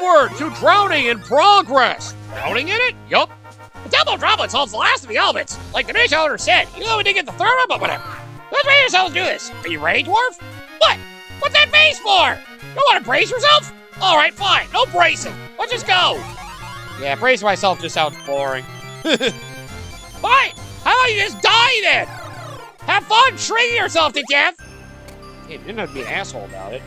Onward to drowning in progress. Drowning in it? Yup. The temple droplets holds the last of the elements. Like the Minish owner said, even though we didn't get the third one, but whatever. Let's make ourselves do this. Are you ready, dwarf? What? What's that face for? You want to brace yourself? All right, fine. No bracing. Let's just go. Yeah, bracing myself just sounds boring. Fine. How about you just die then? Have fun shrinking yourself to death. Hey, you didn't have to be an asshole about it.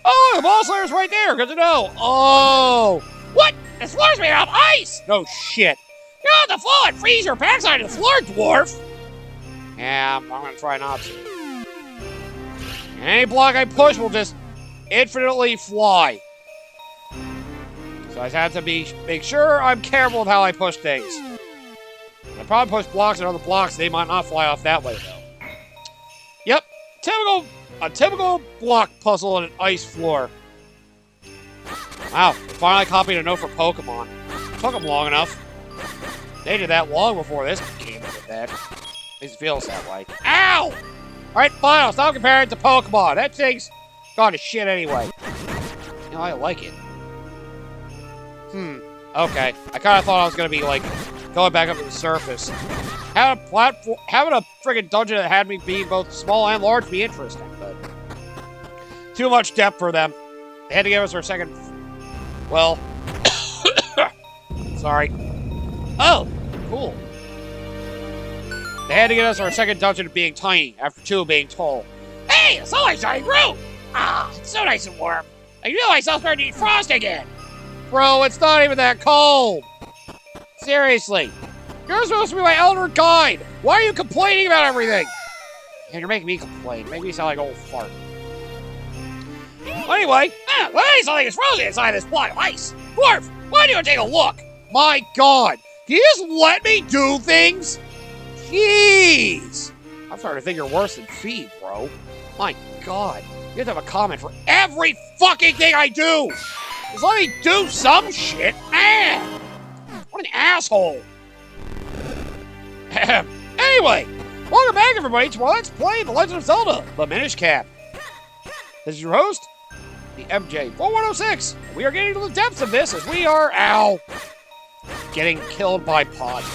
Oh, the ball slayer's right there. Good to know. Oh. What? This floor's made out of ice. No shit. You don't have to fall and freeze your backside to the floor, dwarf. Yeah, I'm going to try not to. And any block I push will just infinitely fly. So I just have to make sure I'm careful with how I push things. I probably push blocks and other blocks. They might not fly off that way, though. Yep. A typical block puzzle on an ice floor. Wow. Finally copied a note for Pokemon. Took them long enough. They did that long before this game did that. At least it feels that way. Ow! Alright, fine. I'll stop comparing it to Pokemon. That thing's gone to shit anyway. You know, I like it. Okay. I kind of thought I was going to be, like, going back up to the surface. Having a friggin' dungeon that had me be both small and large would be interesting, but... Too much depth for them. They had to give us our second... Well... Sorry. Oh! Cool. They had to get us our second dungeon being tiny, after 2 being tall. Hey! The sunlight's shining through! Ah, it's so nice and warm. I feel myself starting to eat frost again. Bro, it's not even that cold. Seriously. You're supposed to be my elder guide. Why are you complaining about everything? And you're making me complain. Make me sound like an old fart. Anyway, something is frozen inside this block of ice. Dwarf, why don't you take a look? My God. Can you just let me do things? Jeez. I'm starting to think you're worse than Feed, bro. My God. You have to have a comment for every fucking thing I do. Just let me do some shit, man. What an asshole. Anyway, welcome back, everybody, to Let's Play The Legend of Zelda, the Minish Cap. This is your host, the MJ4106. We are getting to the depths of this as we are, getting killed by pods.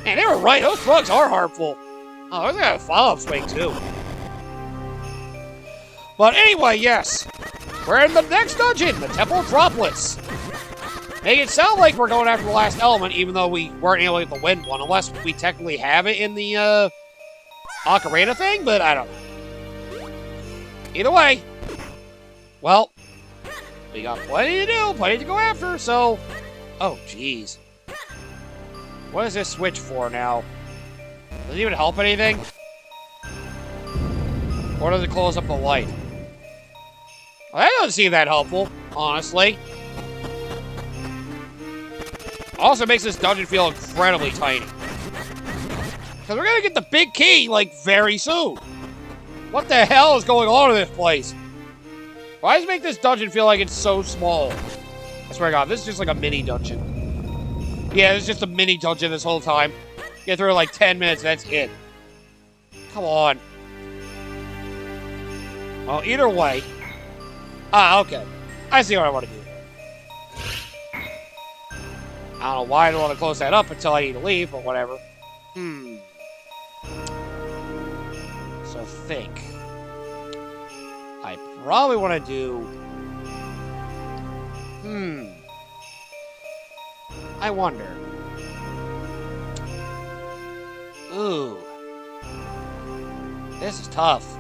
Man, they were right. Those bugs are harmful. Oh, there's got a follow-up swing, too. But anyway, yes. We're in the next dungeon, the Temple Droplets. Make it sound like we're going after the last element, even though we weren't able to get the wind one, unless we technically have it in the, Ocarina thing, but I don't know. Either way, well, we got plenty to do, plenty to go after, so... Oh, jeez. What is this switch for now? Does it even help anything? Or does it close up the light? Well, that doesn't seem that helpful, honestly. Also makes this dungeon feel incredibly tiny. Because we're gonna get the big key, like, very soon. What the hell is going on in this place? Why does it make this dungeon feel like it's so small? I swear to God, this is just like a mini dungeon. Yeah, it's just a mini dungeon this whole time. Get through in like 10 minutes, and that's it. Come on. Well, either way. Okay. I see what I want to do. I don't know why I don't want to close that up until I need to leave, but whatever. So think. I probably want to do... I wonder. Ooh. This is tough.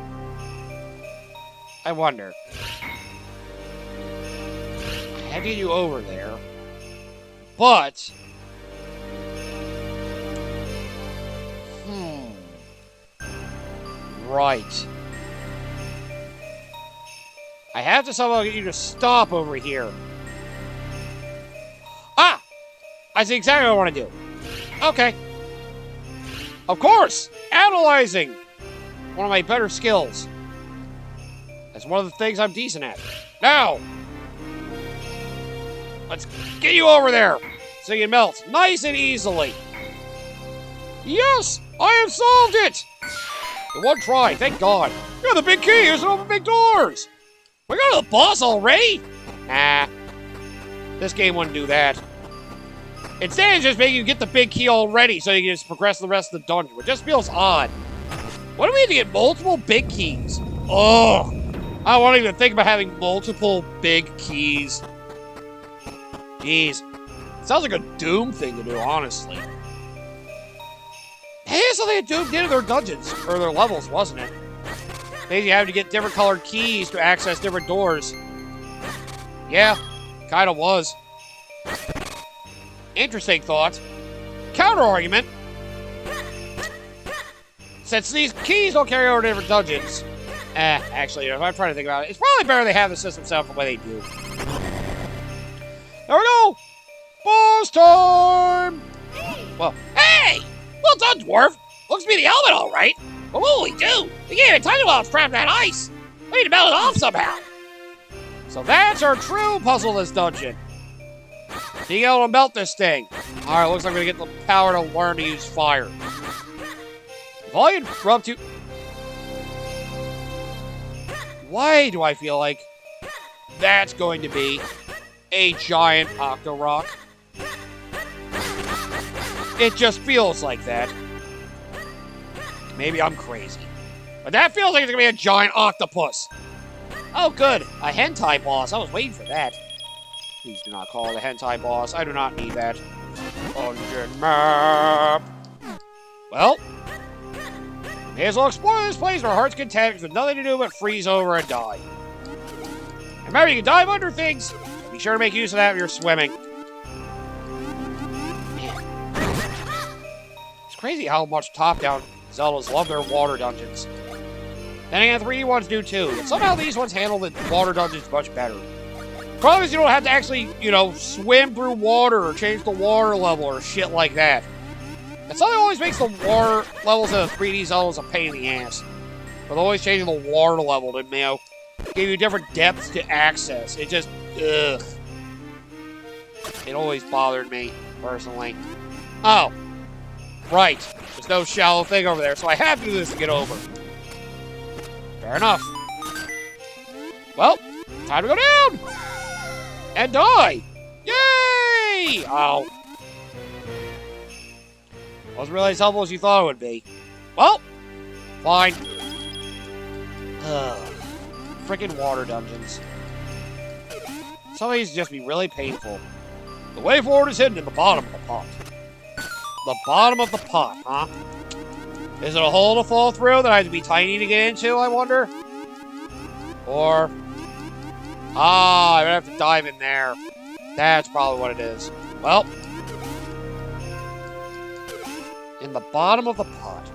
I wonder. I had to get you over there. But... Right. I have to somehow get you to stop over here. Ah! I see exactly what I want to do. Okay. Of course! Analyzing! One of my better skills. That's one of the things I'm decent at. Now! Let's get you over there so you can melt nice and easily. Yes! I have solved it! In one try, thank God. You're the big key, here's an open big doors! We got to the boss already? Nah, This game wouldn't do that. Instead, it's just making you get the big key already so you can just progress the rest of the dungeon, which just feels odd. Why do we have to get multiple big keys? Oh, I don't want to even think about having multiple big keys. Jeez. Sounds like a Doom thing to do, honestly. Hey, it's something that Doom did in their dungeons, or their levels, wasn't it? Maybe you have to get different colored keys to access different doors. Yeah, kinda was. Interesting thought. Counter-argument. Since these keys don't carry over to different dungeons. Actually, if I'm trying to think about it, it's probably better they have the system set up the way they do. There we go! Boss time! Well, hey! Well done, dwarf! Looks to be the helmet, all right. But what will we do? We can't even touch it while it's trapped in that ice. We need to melt it off somehow. So that's our true puzzle this dungeon. Being able to melt this thing. Alright, looks like we're gonna get the power to learn to use fire. If all you'd rub to... Why do I feel like that's going to be a giant octo-rock? It just feels like that. Maybe I'm crazy. But that feels like it's gonna be a giant octopus. Oh, good. A hentai boss. I was waiting for that. Please do not call it a hentai boss. I do not need that. Dungeon map. Well, may as well explore this place to our heart's content with nothing to do but freeze over and die. And remember, you can dive under things. Be sure to make use of that when you're swimming. Man. It's crazy how much top-down Zeldas love their water dungeons. Then again, the 3D ones do too. But somehow these ones handle the water dungeons much better. Problem is you don't have to actually, swim through water or change the water level or shit like that. And something always makes the water levels of the 3D Zeldas a pain in the ass. But always changing the water level to, give you different depths to access. It just, ugh. It always bothered me, personally. Oh. Right. There's no shallow thing over there, so I have to do this to get over. Fair enough. Well, time to go down! And die! Yay! Oh. Wasn't really as helpful as you thought it would be. Well, fine. Freaking water dungeons. Some of these just be really painful. The way forward is hidden in the bottom of the pot. The bottom of the pot, huh? Is it a hole to fall through that I have to be tiny to get into, I wonder? Or... I'm gonna have to dive in there. That's probably what it is. Well. In the bottom of the pot.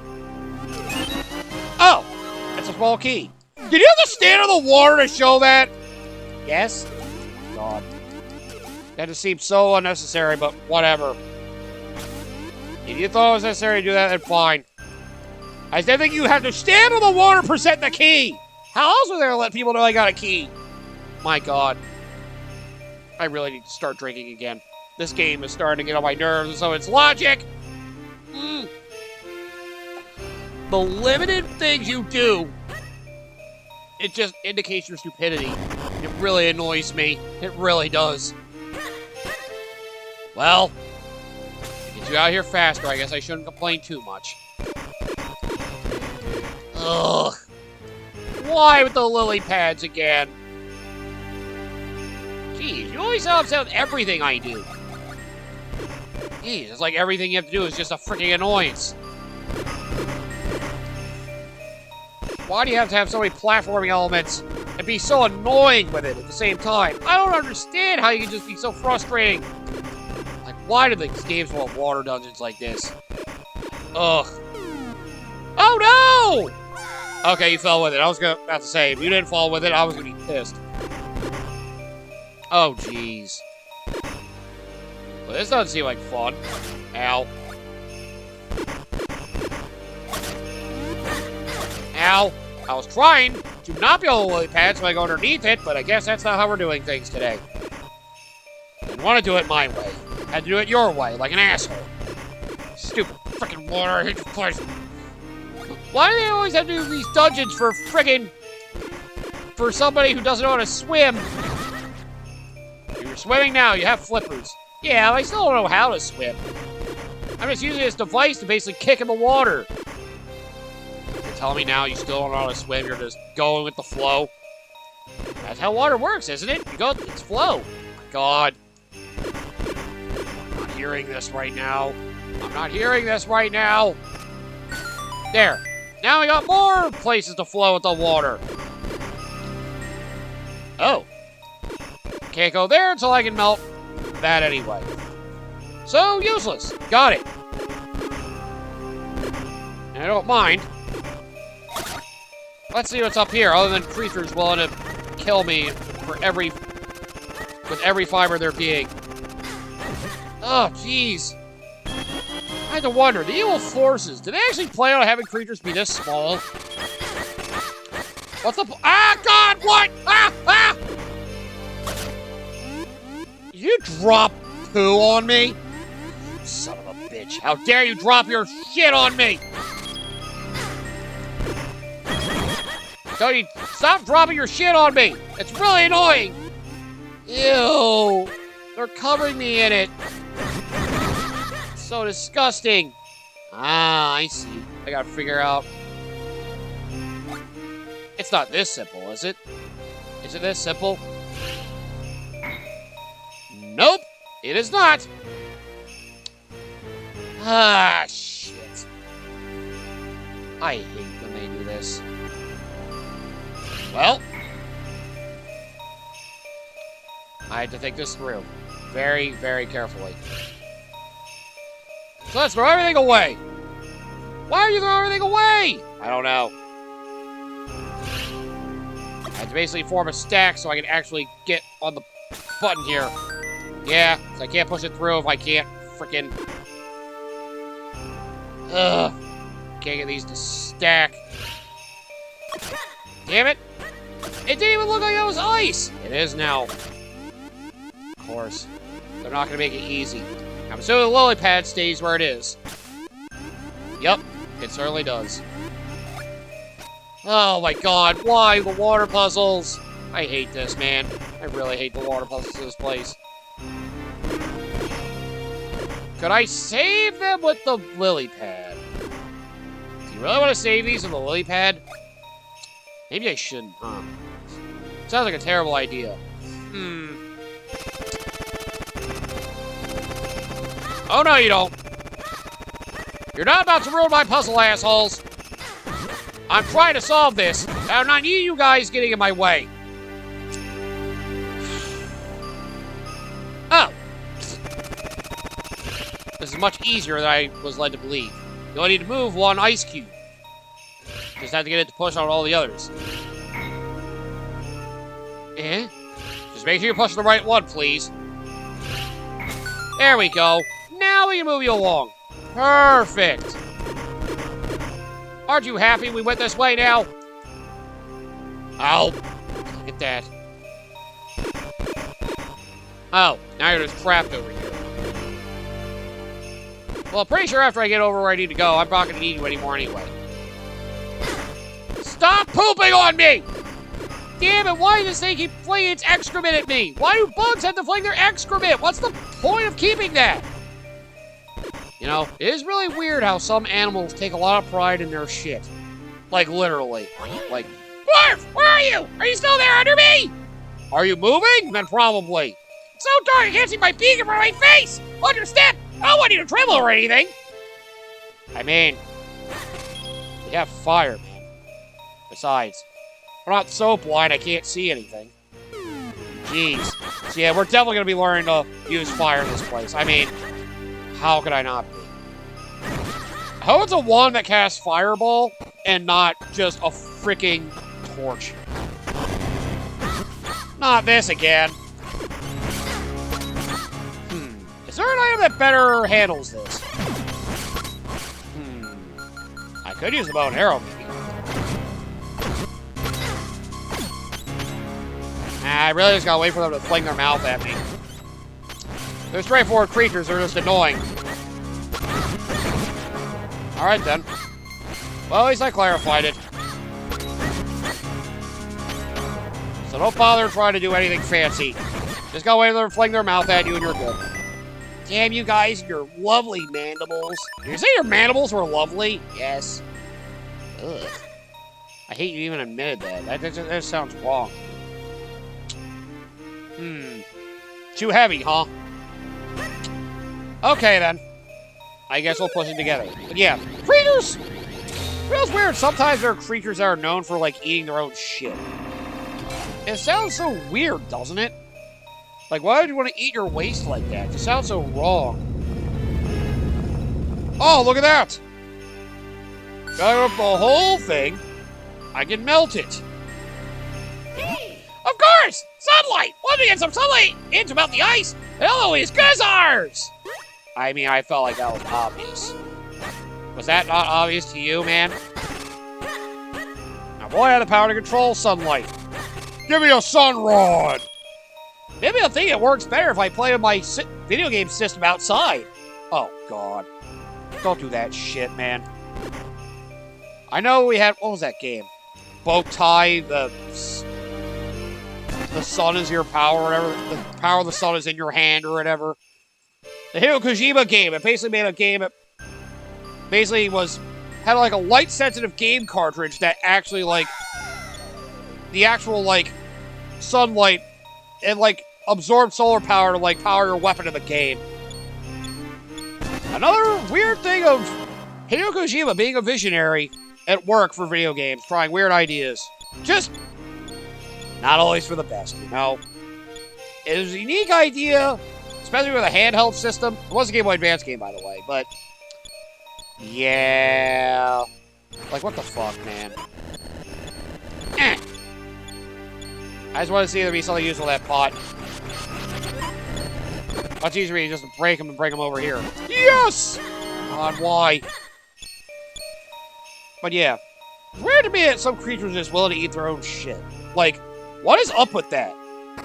Oh! It's a small key. Did you have to stand in the water to show that? Yes? God. That just seems so unnecessary, but whatever. If you thought it was necessary to do that, then fine. I didn't think you had to stand in the water to present the key! How else are there to let people know I got a key? My God. I really need to start drinking again. This game is starting to get on my nerves, so it's logic. The limited things you do, it just indicates your stupidity. It really annoys me. It really does. Well, to get you out of here faster, I guess I shouldn't complain too much. Ugh. Why with the lily pads again? Jeez, you always sound upset with everything I do. Jeez, it's like everything you have to do is just a freaking annoyance. Why do you have to have so many platforming elements and be so annoying with it at the same time? I don't understand how you can just be so frustrating. Like, why do these games have water dungeons like this? Ugh. Oh no! Okay, you fell with it. I was about to say, if you didn't fall with it, I was gonna be pissed. Oh, jeez. Well, this doesn't seem like fun. Ow. Ow. I was trying to not be on the lily pad so I go underneath it, but I guess that's not how we're doing things today. I didn't want to do it my way. I had to do it your way, like an asshole. Stupid frickin' water. I hate this place. Why do they always have to do these dungeons for frickin'... for somebody who doesn't know how to swim? You're swimming now. You have flippers. Yeah, I still don't know how to swim. I'm just using this device to basically kick in the water. You're telling me now you still don't know how to swim. You're just going with the flow. That's how water works, isn't it? You go, it's flow. God. I'm not hearing this right now. I'm not hearing this right now. There. Now we got more places to flow with the water. Oh. Can't go there until I can melt that anyway. So, useless. Got it. And I don't mind. Let's see what's up here, other than creatures willing to kill me with every fiber of their being. Oh, jeez. I had to wonder, the evil forces, did they actually plan on having creatures be this small? What's the... Ah, God, what? Ah, ah! Did you drop poo on me? Son of a bitch. How dare you drop your shit on me? Cody, stop dropping your shit on me. It's really annoying. Ew. They're covering me in it. It's so disgusting. Ah, I see. I gotta figure out. It's not this simple, is it? Is it this simple? Nope. It is not. Ah, shit. I hate when they do this. Well, I had to think this through very, very carefully. So let's throw everything away. Why are you throwing everything away? I don't know. I have to basically form a stack so I can actually get on the button here. Yeah, so I can't push it through if I can't frickin'... Ugh. Can't get these to stack. Damn it. It didn't even look like that was ice. It is now. Of course. They're not going to make it easy. I'm assuming the lily pad stays where it is. Yep, it certainly does. Oh my god, why the water puzzles? I hate this, man. I really hate the water puzzles in this place. Could I save them with the lily pad? Do you really want to save these with the lily pad? Maybe I shouldn't, huh? Sounds like a terrible idea. Oh, no, you don't. You're not about to ruin my puzzle, assholes. I'm trying to solve this. I'm not need you guys getting in my way. Oh. This is much easier than I was led to believe. You only need to move one ice cube. Just have to get it to push out all the others. Eh? Just make sure you push the right one, please. There we go. Now we can move you along. Perfect. Aren't you happy we went this way now? Oh. Look at that. Oh, now you're just trapped over here. Well, I'm pretty sure after I get over where I need to go, I'm not going to need you anymore anyway. Stop pooping on me! Damn it, why does this thing keep flinging its excrement at me? Why do bugs have to fling their excrement? What's the point of keeping that? You know, it is really weird how some animals take a lot of pride in their shit. Like, literally. Like, Dwarf, where are you? Are you still there under me? Are you moving? Then probably. It's so dark I can't see my beak in front of my face! Understand? I don't want you to tremble or anything. I mean, we have fire, man. Besides, we're not so blind I can't see anything. Jeez. So yeah, we're definitely going to be learning to use fire in this place. I mean, how could I not be? I hope it's a one that casts fireball and not just a freaking torch. Not this again. Is there an item that better handles this? I could use the bow and arrow, maybe. I really just gotta wait for them to fling their mouth at me. They're straightforward creatures, they're just annoying. Alright then. Well, at least I clarified it. So don't bother trying to do anything fancy. Just go away there and fling their mouth at you and you're good. Damn you guys, your lovely mandibles. Did you say your mandibles were lovely? Yes. Ugh. I hate you even admitted that. That sounds wrong. Too heavy, huh? Okay, then. I guess we'll push it together. But yeah, creatures! It feels weird. Sometimes there are creatures that are known for, like, eating their own shit. It sounds so weird, doesn't it? Like, why would you want to eat your waste like that? It just sounds so wrong. Oh, look at that! Got up the whole thing. I can melt it. Of course! Sunlight! Once we get some sunlight in to melt the ice, it'll always good as ours! I mean, I felt like that was obvious. Was that not obvious to you, man? Now, boy, I have the power to control sunlight. Give me a sun rod! Maybe I'll think it works better if I play with my video game system outside. Oh, God. Don't do that shit, man. I know we had... What was that game? Bowtie, the sun is your power, or whatever. The power of the sun is in your hand, or whatever. The Hideo Kojima game. It basically made a game that basically had like a light-sensitive game cartridge that actually, like, the actual, like, sunlight, and, like, absorbed solar power to, like, power your weapon in the game. Another weird thing of Hideo Kojima being a visionary at work for video games, trying weird ideas. Just not always for the best, you know? It was a unique idea, especially with a handheld system. It was a Game Boy Advance game, by the way, but... yeah... Like, what the fuck, man? Eh. I just want to see there be something useful in that pot. Much easier just to break them and bring them over here. Yes! God, why? But yeah. It's weird to me that some creatures are just willing to eat their own shit. Like, what is up with that?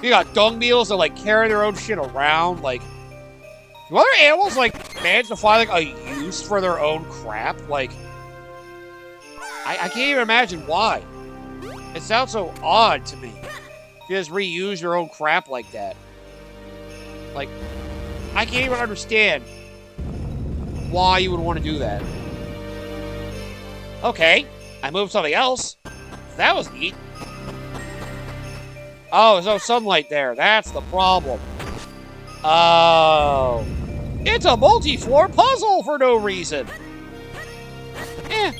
You got dung beetles that, like, carry their own shit around. Like, do other animals, like, manage to find, like, a use for their own crap? Like, I can't even imagine why. It sounds so odd to me. You just reuse your own crap like that. Like, I can't even understand why you would want to do that. Okay, I moved something else. That was neat. Oh, there's no sunlight there. That's the problem. Oh. It's a multi-floor puzzle for no reason. Eh.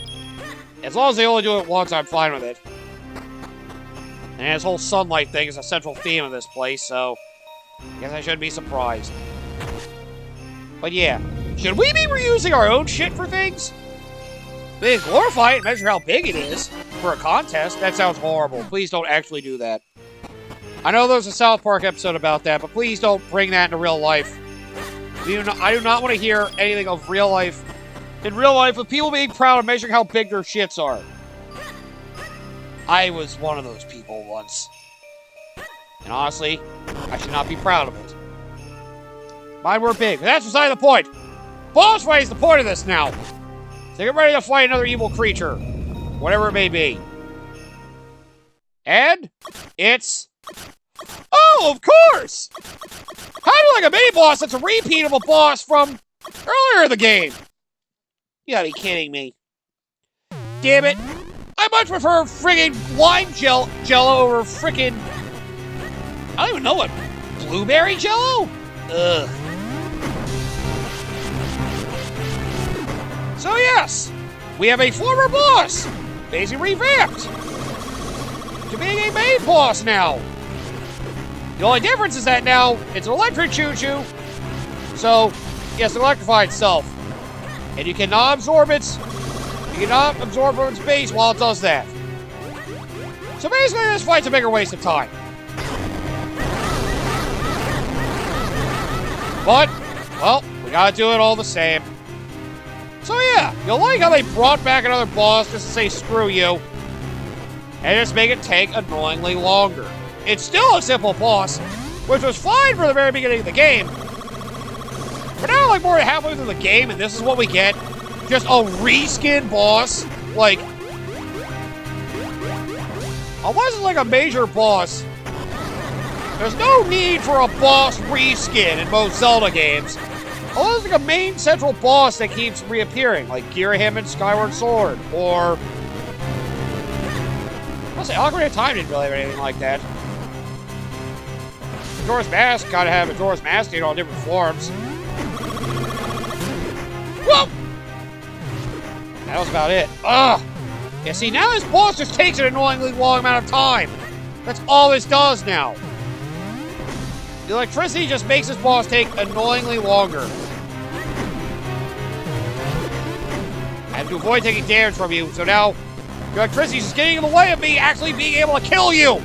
As long as they only do it once, I'm fine with it. And this whole sunlight thing is a central theme of this place, so I guess I shouldn't be surprised. But yeah, should we be reusing our own shit for things? They glorify it and measure how big it is for a contest. That sounds horrible. Please don't actually do that. I know there's a South Park episode about that, but please don't bring that into real life. I do not want to hear anything of real life. In real life, with people being proud of measuring how big their shits are. I was one of those people once. And honestly, I should not be proud of it. Mine were big, but that's beside the point. Boss fight is the point of this now. So get ready to fight another evil creature. Whatever it may be. And it's... oh, of course! How do you like a mini-boss that's a repeat of a boss from earlier in the game? You gotta be kidding me. Damn it. I much prefer friggin' lime jello over frickin'... I don't even know what... blueberry jello? Ugh. So yes, we have a former boss, basically revamped to being a main boss now. The only difference is that now it's an electric choo-choo, so he has to electrify itself. And you cannot absorb its from its base while it does that. So basically this fight's a bigger waste of time. But, well, we gotta do it all the same. So yeah, you'll like how they brought back another boss just to say screw you. And just make it take annoyingly longer. It's still a simple boss, which was fine for the very beginning of the game. But now, like, more than halfway through the game, and this is what we get. Just a reskin boss. Like, unless it's like a major boss, There's no need for a boss reskin in most Zelda games. Although there's like a main central boss that keeps reappearing, like Girahim in Skyward Sword, or... I'll say Ocarina of Time didn't really have anything like that. Majora's Mask gotta have Majora's Mask in all different forms. Whoa! That was about it. Ugh! Yeah, see, now this boss just takes an annoyingly long amount of time. That's all this does now. The electricity just makes this boss take annoyingly longer. I have to avoid taking damage from you, so now your electricity is just getting in the way of me actually being able to kill you.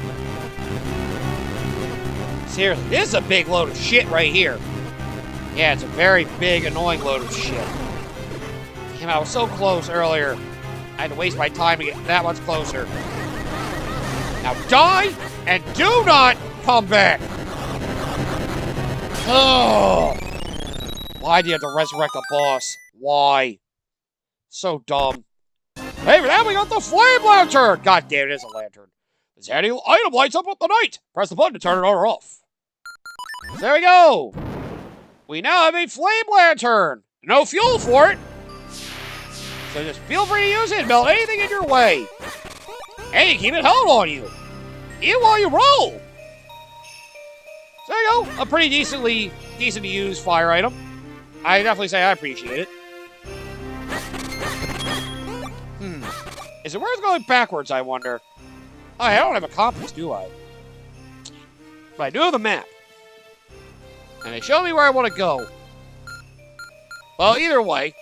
Seriously, this is a big load of shit right here. Yeah, it's a very big, annoying load of shit. Damn, I was so close earlier. I had to waste my time to get that much closer. Now die, and do not come back! Oh! Why do you have to resurrect a boss? Why? So dumb. Hey, for that we got the flame lantern! God damn it, it is a lantern. This item lights up at the night. Press the button to turn it on or off. There we go! We now have a flame lantern! No fuel for it! So just feel free to use it and melt anything in your way. And you keep it held on you. Even while you roll. So there you go. A pretty decent to use fire item. I definitely say I appreciate it. Is it worth going backwards, I wonder? Oh, I don't have a compass, do I? But I do have the map. And they show me where I want to go. Well, either way.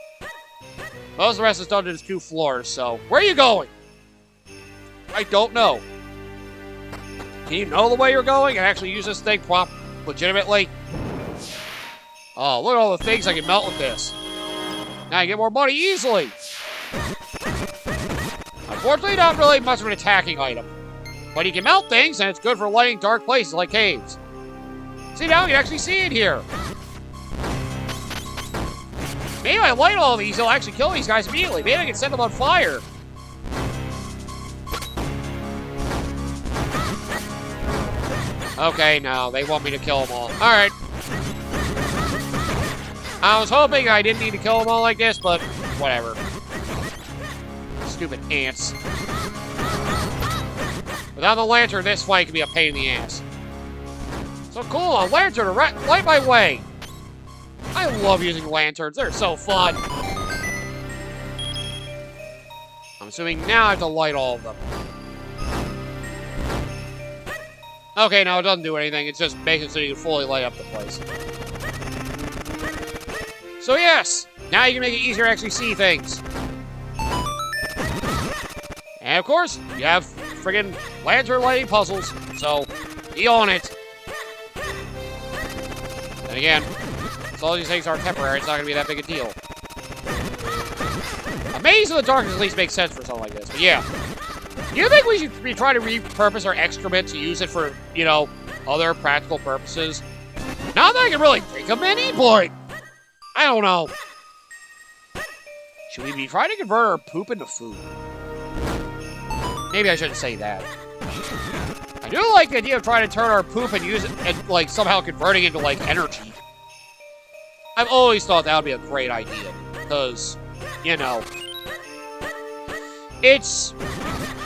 Most of the rest is done in just 2 floors, so... Where are you going? I don't know. Can you know the way you're going and actually use this thing legitimately? Oh, look at all the things I can melt with this. Now I get more money easily. Unfortunately, not really much of an attacking item. But you can melt things, and it's good for lighting dark places like caves. See, now you can actually see it here. Maybe if I light all these, they'll actually kill these guys immediately. Maybe I can set them on fire. Okay, no, they want me to kill them all. Alright. I was hoping I didn't need to kill them all like this, but whatever. Stupid ants. Without the lantern, this fight can be a pain in the ass. So cool, a lantern to light my way. I love using lanterns, they're so fun. I'm assuming now I have to light all of them. Okay, now it doesn't do anything, it's just making it so you can fully light up the place. So yes, now you can make it easier to actually see things. And of course, you have friggin' lantern lighting puzzles, so be on it. And again, so all these things are temporary, it's not gonna be that big a deal. Maze in the Dark at least makes sense for something like this, but yeah. Do you think we should be trying to repurpose our excrement to use it for, you know, other practical purposes? Not that I can really think of any, but I don't know. Should we be trying to convert our poop into food? Maybe I shouldn't say that. I do like the idea of trying to turn our poop and use it and, like, somehow converting it into, like, energy. I've always thought that would be a great idea. Because, you know, it's...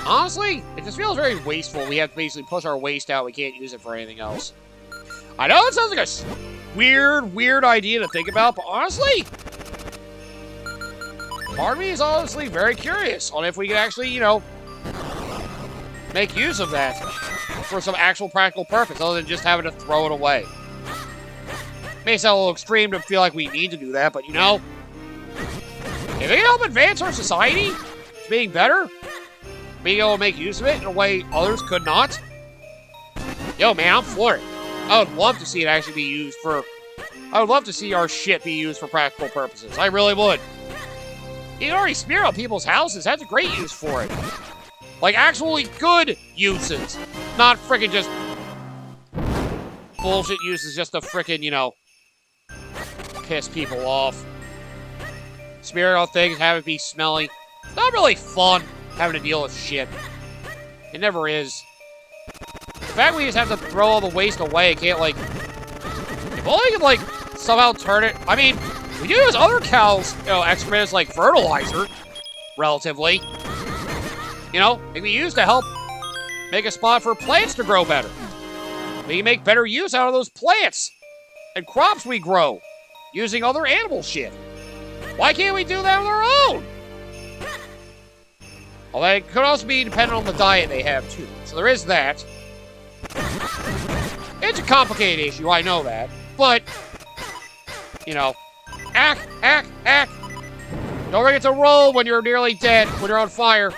honestly, it just feels very wasteful. We have to basically push our waste out. We can't use it for anything else. I know it sounds like a weird idea to think about, but honestly, part of me is honestly very curious on if we can actually, you know, make use of that for some actual practical purpose other than just having to throw it away. May sound a little extreme to feel like we need to do that, but you know, if it can help advance our society to being better, being able to make use of it in a way others could not, yo, man, I'm for it. I would love to see it actually be used for... I would love to see our shit be used for practical purposes. I really would. You can already smear on people's houses. That's a great use for it. Like, actually good uses. Not frickin' just... bullshit uses just to frickin', you know... piss people off. Smear on things, have it be smelly. It's not really fun having to deal with shit. It never is. In fact we just have to throw all the waste away, can't, like... If only I could, like, somehow turn it... I mean, we do use other cows', you know, excrement as, like, fertilizer, relatively. You know, it can be used to help make a spot for plants to grow better. We can make better use out of those plants and crops we grow using other animal shit. Why can't we do that on our own? Although it could also be dependent on the diet they have, too. So there is that. It's a complicated issue, I know that. But, you know, ack. Don't forget to roll when you're nearly dead, when you're on fire.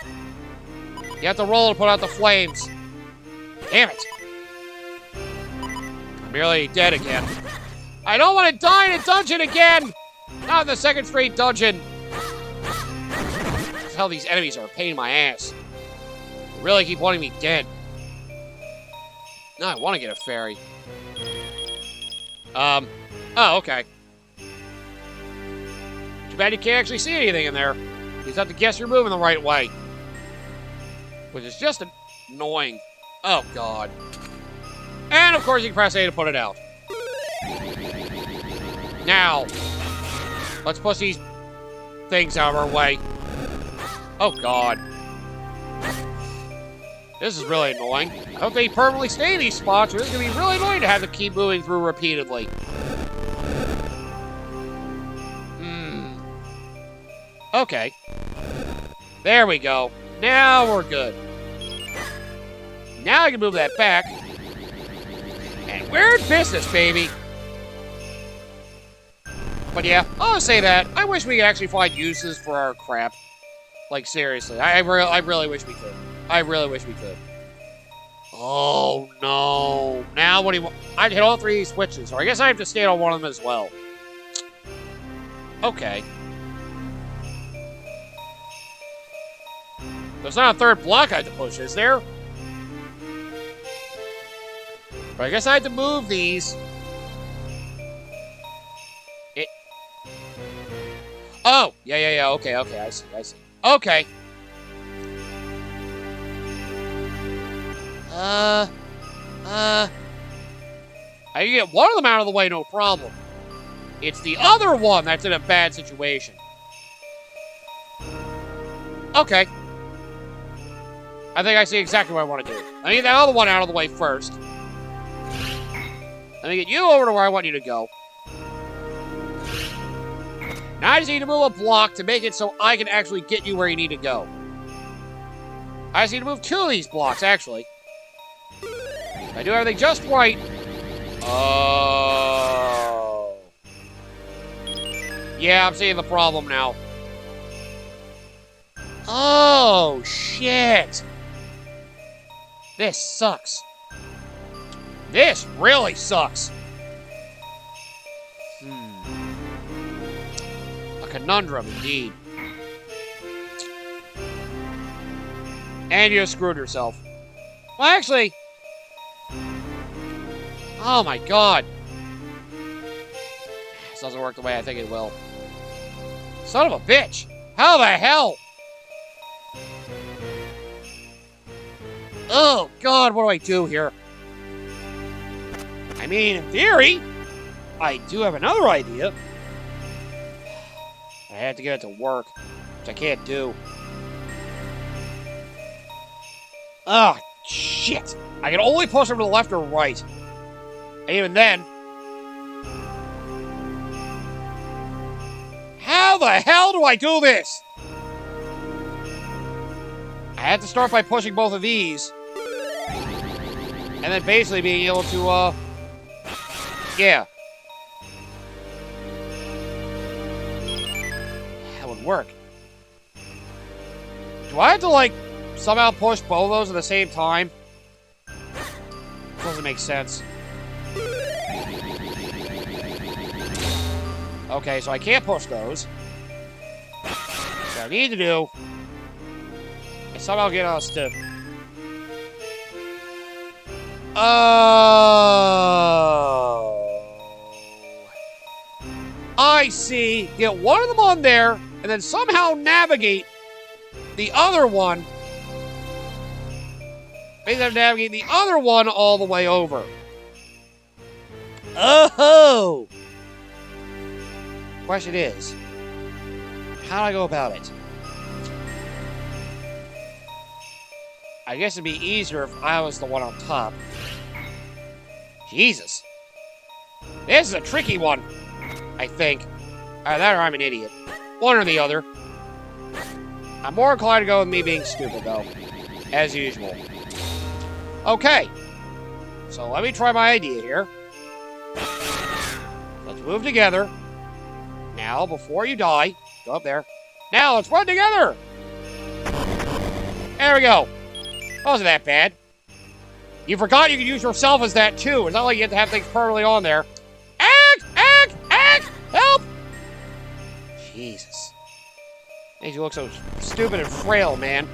You have to roll to put out the flames. Damn it. I'm nearly dead again. I don't want to die in a dungeon again! Not in the second straight dungeon. Hell, these enemies are a pain in my ass. They really keep wanting me dead. No, I want to get a fairy. Oh, okay. Too bad you can't actually see anything in there. You just have to guess you're moving the right way. Which is just annoying. Oh, God. And, of course, you can press A to put it out. Now, let's push these things out of our way. Oh, God. This is really annoying. I hope they permanently stay in these spots, or this is going to be really annoying to have to keep moving through repeatedly. Okay. There we go. Now we're good. Now I can move that back. And we're in business, baby. But yeah, I'll say that. I wish we could actually find uses for our crap. Like, seriously. I really wish we could. I really wish we could. Oh, no. Now what do you want? I'd hit all three of these switches, or I guess I have to stand on one of them as well. Okay. There's not a third block I have to push, is there? But I guess I had to move these. Oh! Yeah. Okay, I see. Okay. I can get one of them out of the way, no problem. It's the other one that's in a bad situation. Okay. I think I see exactly what I want to do. I need that other one out of the way first. Let me get you over to where I want you to go. Now I just need to move a block to make it so I can actually get you where you need to go. I just need to move two of these blocks, actually. If I do everything just right. Oh. Yeah, I'm seeing the problem now. Oh, shit. This sucks. This really sucks. A conundrum, indeed. And you screwed yourself. Well, actually... Oh, my God. This doesn't work the way I think it will. Son of a bitch. How the hell? Oh, God, what do I do here? I mean, in theory, I do have another idea. I had to get it to work, which I can't do. Ah, shit. I can only push them to the left or right. And even then... How the hell do I do this? I had to start by pushing both of these. And then basically being able to, yeah. That would work. Do I have to, like, somehow push both of those at the same time? Doesn't make sense. Okay, so I can't push those. What I need to do is somehow get us to... Oh... I see. Get one of them on there, and then somehow navigate the other one Means I have to navigate the other one all the way over. Oh! Question is, how do I go about it? I guess it'd be easier if I was the one on top. Jesus. This is a tricky one, I think. Either that or I'm an idiot. One or the other. I'm more inclined to go with me being stupid, though. As usual. Okay. So let me try my idea here. Let's move together. Now, before you die, go up there. Now, let's run together! There we go. Wasn't that bad. You forgot you could use yourself as that, too. It's not like you have to have things permanently on there. Help! Jesus. Makes you look so stupid and frail, man.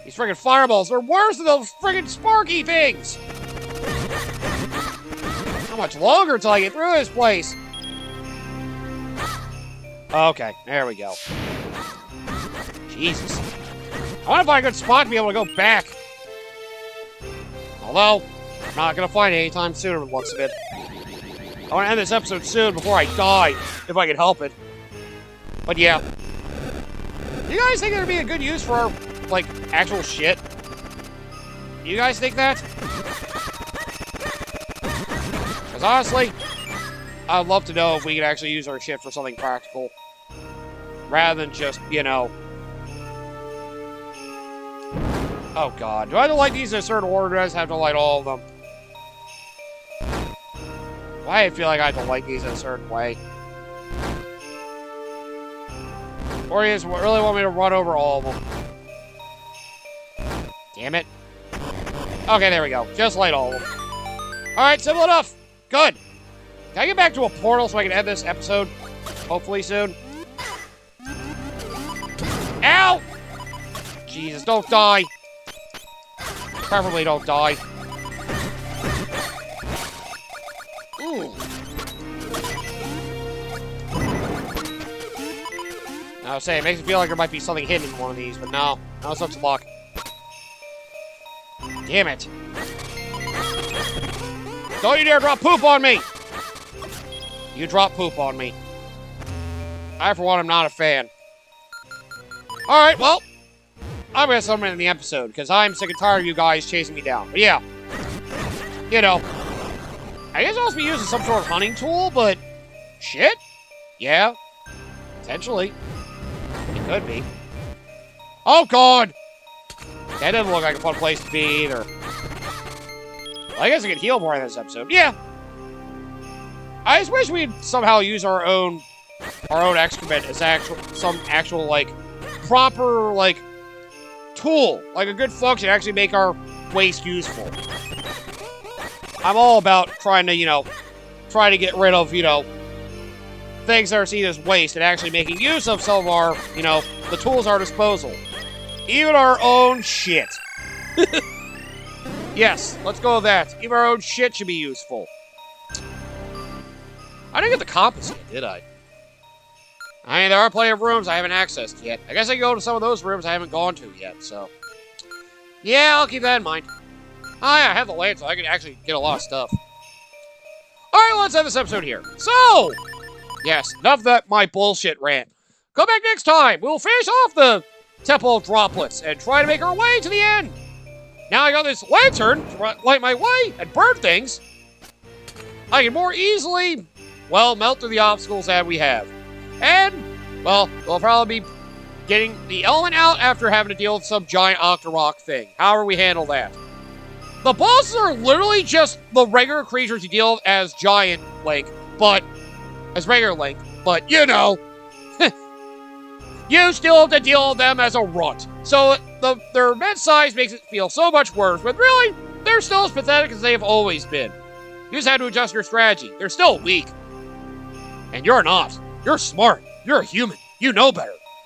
These friggin' fireballs are worse than those friggin' sparky things! How much longer until I get through this place? Okay, there we go. Jesus. I want to find a good spot to be able to go back. Although, I'm not going to find it anytime soon with looks of it. I want to end this episode soon before I die, if I can help it. But yeah. You guys think there'd be a good use for our, like, actual shit? You guys think that? Because honestly, I'd love to know if we could actually use our shit for something practical. Rather than just, you know... Oh god, do I have to light these in a certain order, or do I just have to light all of them? Why do I feel like I have to light these in a certain way? Or you just really want me to run over all of them? Damn it. Okay, there we go. Just light all of them. Alright, simple enough. Good. Can I get back to a portal so I can end this episode? Hopefully soon. Ow! Jesus, don't die. Preferably don't die. Ooh. I was saying, it makes me feel like there might be something hidden in one of these, but no. No such luck. Damn it. Don't you dare drop poop on me! You drop poop on me. I, for one, am not a fan. Alright, well, I'm gonna summon it in the episode, because I'm sick and tired of you guys chasing me down. But yeah. You know. I guess I'll also be using some sort of hunting tool, but... Shit? Yeah. Potentially. It could be. Oh, God! That doesn't look like a fun place to be, either. Well, I guess I could heal more in this episode. Yeah. I just wish we'd somehow use our own excrement as some actual, like, proper, like, tool. Like a good function to actually make our waste useful. I'm all about trying to, you know, try to get rid of, you know, things that are seen as waste and actually making use of some of our, you know, the tools at our disposal. Even our own shit. Yes, let's go with that. Even our own shit should be useful. I didn't get the compass yet, did I? I mean, there are plenty of rooms I haven't accessed yet. I guess I can go to some of those rooms I haven't gone to yet, so... Yeah, I'll keep that in mind. Oh yeah, I have the land, so I can actually get a lot of stuff. Alright, well, let's end this episode here. So! Yes, enough of that my bullshit rant. Come back next time! We'll finish off the temple droplets and try to make our way to the end! Now I got this lantern to light my way and burn things. I can more easily, well, melt through the obstacles that we have. And, well, we'll probably be getting the element out after having to deal with some giant Octorok thing. However we handle that. The bosses are literally just the regular creatures you deal with as giant Link, but, as regular Link, but, you know, you still have to deal with them as a runt. So, their immense size makes it feel so much worse, but really, they're still as pathetic as they've always been. You just had to adjust your strategy. They're still weak. And you're not. You're smart. You're a human. You know better.